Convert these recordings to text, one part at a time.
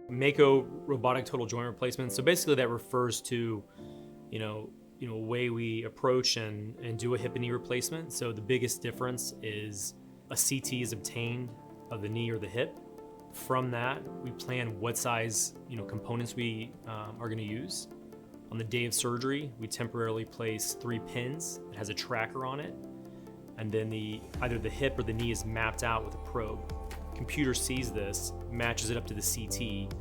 Mako robotic total joint replacement. So basically that refers to, way we approach and do a hip and knee replacement. So the biggest difference is a CT is obtained of the knee or the hip. From that, we plan what size, components we are going to use. On the day of surgery, we temporarily place 3 pins. It has a tracker on it, and then either the hip or the knee is mapped out with a probe. Computer sees this, matches it up to the CT,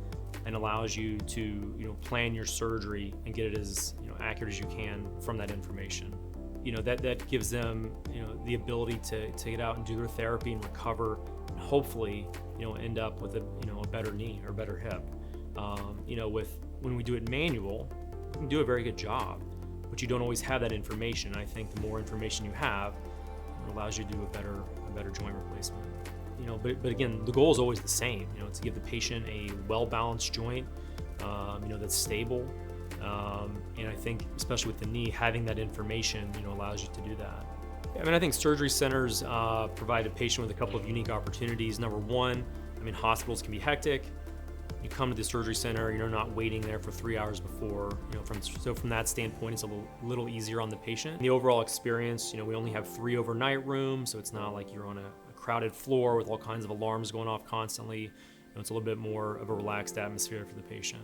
and allows you to plan your surgery and get it as accurate as you can from that information. That gives them the ability to get out and do their therapy and recover, and hopefully end up with a better knee or better hip. When we do it manual, we can do a very good job, but you don't always have that information. I think the more information you have, it allows you to do a better joint replacement. But again, the goal is always the same. To give the patient a well-balanced joint, that's stable. And I think, especially with the knee, having that information, allows you to do that. I think surgery centers provide a patient with a couple of unique opportunities. Number one, hospitals can be hectic. You come to the surgery center, you're not waiting there for 3 hours before. From that standpoint, it's a little easier on the patient. The overall experience, we only have 3 overnight rooms, so it's not like you're on a crowded floor with all kinds of alarms going off constantly. It's a little bit more of a relaxed atmosphere for the patient.